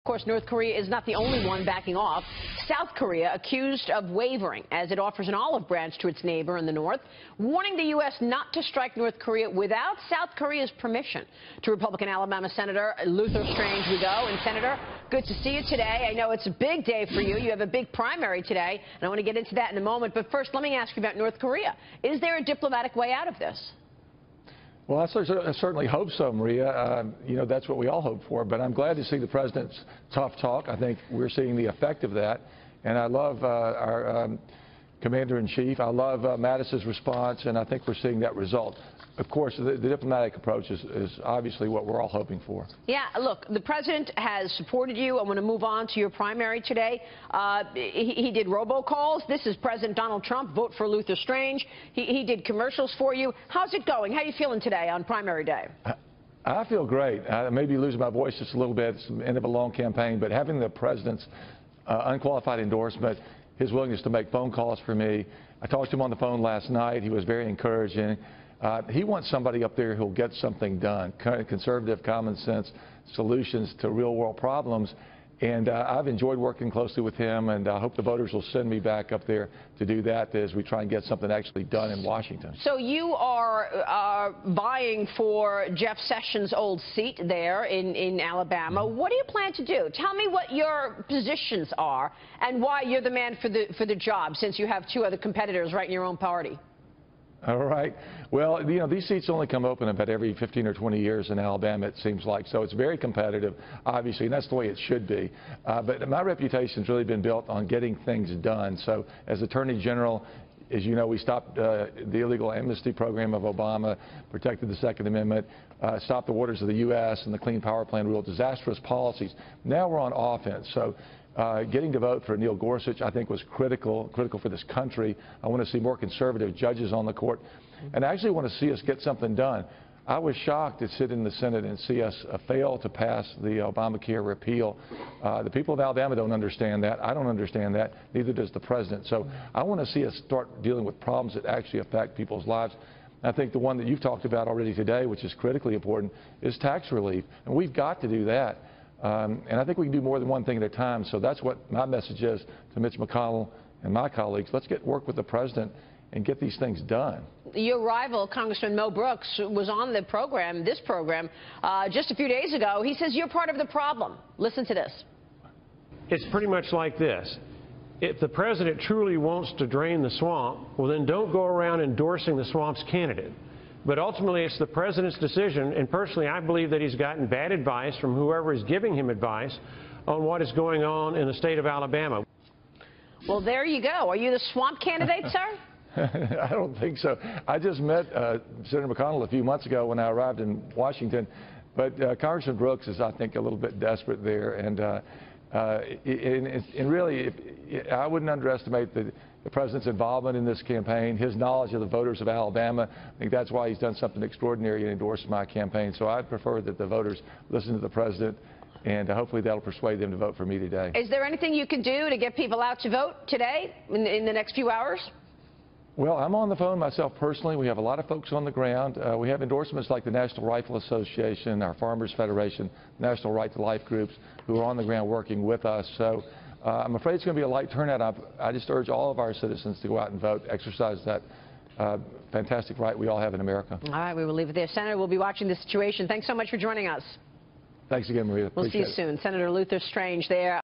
Of course, North Korea is not the only one backing off. South Korea accused of wavering as it offers an olive branch to its neighbor in the north, warning the U.S. not to strike North Korea without South Korea's permission. To Republican Alabama Senator Luther Strange we go. And Senator, good to see you today. I know it's a big day for you. You have a big primary today, and I want to get into that in a moment. But first, let me ask you about North Korea. Is there a diplomatic way out of this? Well, I certainly hope so, Maria. You know, that's what we all hope for. But I'm glad to see the president's tough talk. I think we're seeing the effect of that. And I love our commander-in-chief. I love Mattis's response, and I think we're seeing that result. Of course, the diplomatic approach is obviously what we're all hoping for. Yeah, look, the president has supported you. I want to move on to your primary today. He did robocalls. This is President Donald Trump. Vote for Luther Strange. He did commercials for you. How's it going? How are you feeling today on primary day? I feel great. I may be losing my voice just a little bit. It's the end of a long campaign, but having the president's unqualified endorsement, his willingness to make phone calls for me. I talked to him on the phone last night. He was very encouraging. He wants somebody up there who'll get something done, conservative, common sense solutions to real-world problems. And I've enjoyed working closely with him, and I hope the voters will send me back up there to do that as we try and get something actually done in Washington. So you are vying for Jeff Sessions' old seat there in Alabama. What do you plan to do? Tell me what your positions are and why you're the man for the job, since you have two other competitors right in your own party. All right. Well, you know, these seats only come open about every 15 or 20 years in Alabama, it seems like. So it's very competitive, obviously, and that's the way it should be. But my reputation's really been built on getting things done. So as Attorney General, as you know, we stopped the illegal amnesty program of Obama, protected the Second Amendment, stopped the waters of the U.S. and the Clean Power Plan rule, disastrous policies. Now we're on offense. So getting to vote for Neil Gorsuch, I think, was critical for this country. I want to see more conservative judges on the court. And I actually want to see us get something done. I was shocked to sit in the Senate and see us fail to pass the Obamacare repeal. The people of Alabama don't understand that. I don't understand that. Neither does the president. So I want to see us start dealing with problems that actually affect people's lives. I think the one that you've talked about already today, which is critically important, is tax relief. And we've got to do that. And I think we can do more than one thing at a time. So that's what my message is to Mitch McConnell and my colleagues. Let's work with the president and get these things done. Your rival, Congressman Mo Brooks, was on the program, this program, just a few days ago. He says you're part of the problem. Listen to this. It's pretty much like this. If the president truly wants to drain the swamp, well, then don't go around endorsing the swamp's candidate. But ultimately, it's the president's decision, and personally, I believe that he's gotten bad advice from whoever is giving him advice on what is going on in the state of Alabama. Well, there you go. Are you the swamp candidate, sir? I don't think so. I just met Senator McConnell a few months ago when I arrived in Washington, but Congressman Brooks is, I think, a little bit desperate there, and really, I wouldn't underestimate the president's involvement in this campaign, his knowledge of the voters of Alabama. I think that's why he's done something extraordinary and endorsed my campaign. So I'd prefer that the voters listen to the president, and hopefully that'll persuade them to vote for me today. Is there anything you can do to get people out to vote today in the next few hours? Well, I'm on the phone myself personally. We have a lot of folks on the ground. We have endorsements like the National Rifle Association, our Farmers Federation, National Right to Life groups who are on the ground working with us. So I'm afraid it's going to be a light turnout. I just urge all of our citizens to go out and vote, exercise that fantastic right we all have in America. All right, we will leave it there. Senator, we'll be watching the situation. Thanks so much for joining us. Thanks again, Maria. We'll see you soon. Senator Luther Strange there.